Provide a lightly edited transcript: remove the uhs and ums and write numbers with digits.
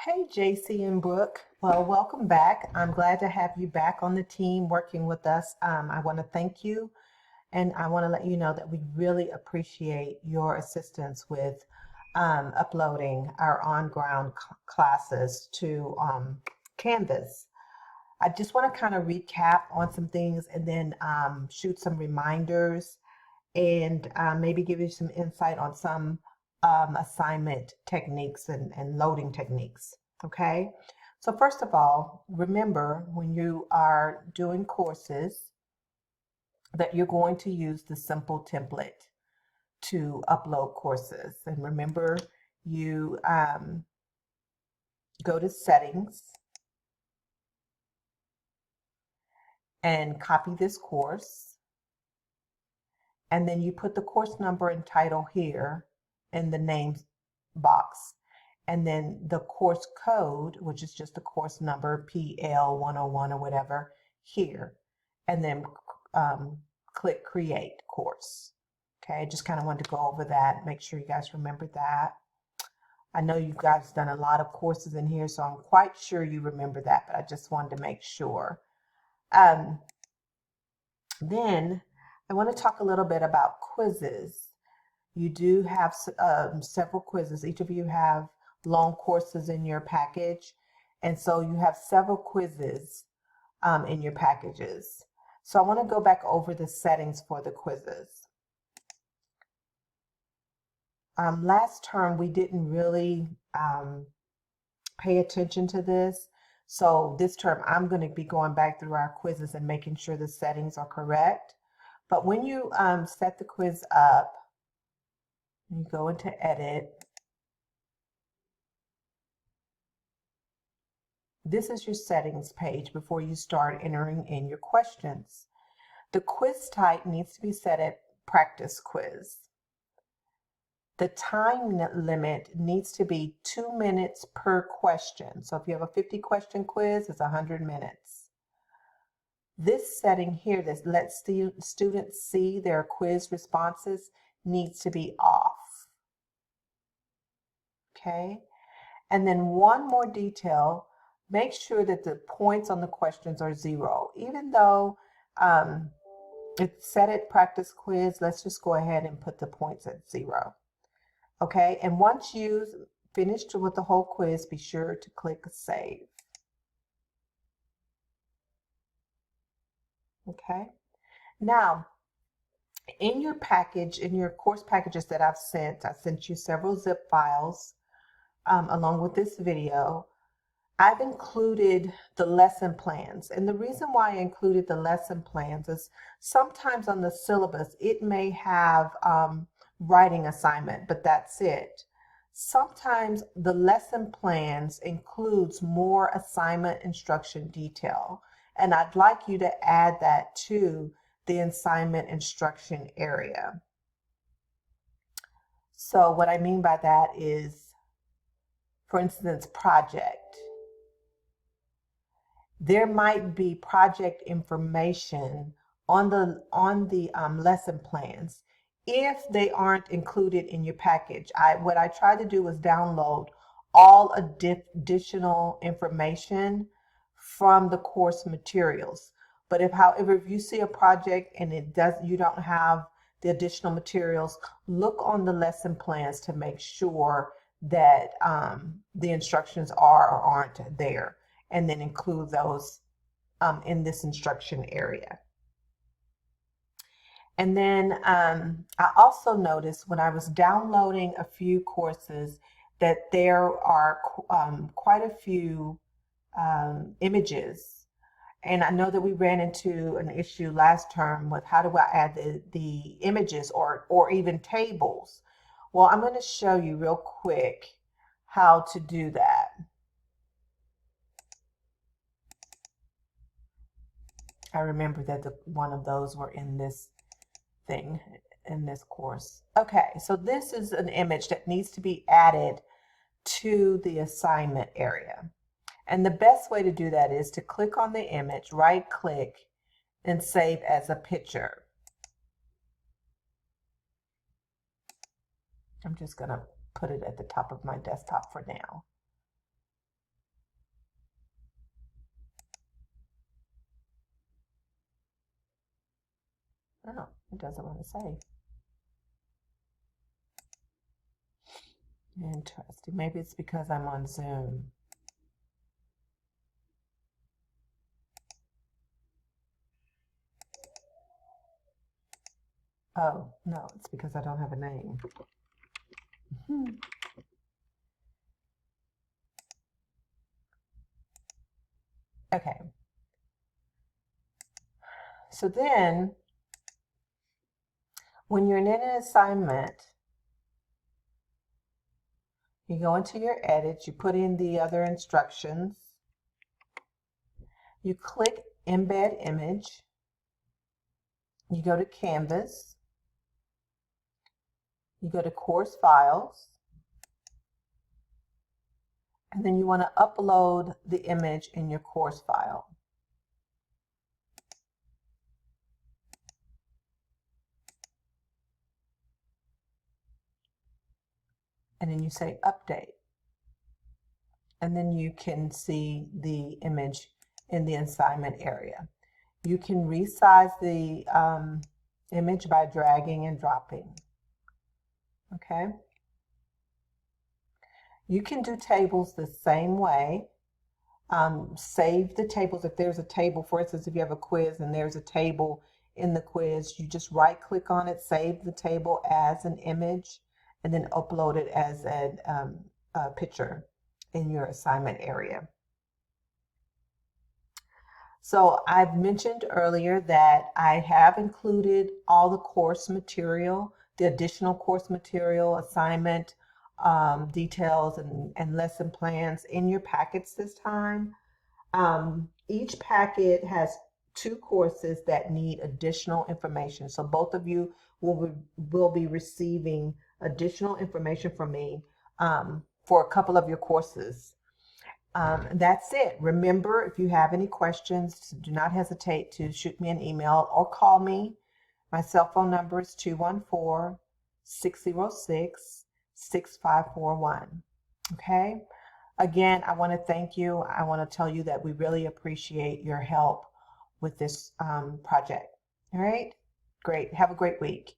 Hey, JC and Brooke. Well, welcome back. I'm glad to have you back on the team working with us. I want to thank you and I want to let you know that we really appreciate your assistance with uploading our on-ground classes to Canvas. I just want to kind of recap on some things and then shoot some reminders and maybe give you some insight on some assignment techniques and loading techniques. Okay. So first of all, remember when you are doing courses that you're going to use the simple template to upload courses. And remember, you go to settings and copy this course. And then you put the course number and title here in the name box. And then the course code, which is just the course number, PL101 or whatever, here. And then click Create Course. Okay, just kind of wanted to go over that, make sure you guys remember that. I know you guys done a lot of courses in here, so I'm quite sure you remember that, but I just wanted to make sure. Then I want to talk a little bit about quizzes. You do have several quizzes. Each of you have long courses in your package. And so you have several quizzes in your packages. So I want to go back over the settings for the quizzes. Last term, we didn't really pay attention to this. So this term, I'm going to be going back through our quizzes and making sure the settings are correct. But when you set the quiz up, you go into edit. This is your settings page before you start entering in your questions. The quiz type needs to be set at practice quiz. The time limit needs to be 2 minutes per question. So if you have a 50 question quiz, it's 100 minutes. This setting here that lets students see their quiz responses needs to be off. Okay? And then one more detail, make sure that the points on the questions are 0. Even though it's set at practice quiz, let's just go ahead and put the points at 0. Okay, and once you finished with the whole quiz, be sure to click Save. Okay, now in your package, in your course packages that I sent you several zip files along with this video. I've included the lesson plans. And the reason why I included the lesson plans is sometimes on the syllabus, it may have writing assignment, but that's it. Sometimes the lesson plans includes more assignment instruction detail. And I'd like you to add that to the assignment instruction area. So what I mean by that is, for instance, project. There might be project information on the lesson plans. If they aren't included in your package, what I try to do is download all additional information from the course materials. But however, if you see a project and you don't have the additional materials, look on the lesson plans to make sure that the instructions are or aren't there, and then include those in this instruction area. And then I also noticed when I was downloading a few courses that there are quite a few images. And I know that we ran into an issue last term with how do I add the images or even tables. Well, I'm going to show you real quick how to do that. I remember that one of those were in this thing, in this course. Okay, so this is an image that needs to be added to the assignment area. And the best way to do that is to click on the image, right click, and save as a picture. I'm just going to put it at the top of my desktop for now. Oh, it doesn't want to save. Interesting. Maybe it's because I'm on Zoom. Oh, no, it's because I don't have a name. Okay. So then, when you're in an assignment, you go into your edits, you put in the other instructions, you click Embed Image, you go to Canvas, you go to Course Files, and then you want to upload the image in your course file. And then you say Update. And then you can see the image in the assignment area. You can resize the image by dragging and dropping. Okay. You can do tables the same way. Save the tables. If there's a table, for instance, if you have a quiz and there's a table in the quiz, you just right click on it, save the table as an image, and then upload it as a picture in your assignment area. So I've mentioned earlier that I have included all the course material, the additional course material, assignment details, and lesson plans in your packets this time. Each packet has 2 courses that need additional information. So both of you will be receiving additional information from me for a couple of your courses. That's it. Remember, if you have any questions, do not hesitate to shoot me an email or call me. My cell phone number is 214-606-6541. Okay? Again, I want to thank you. I want to tell you that we really appreciate your help with this project. All right? Great. Have a great week.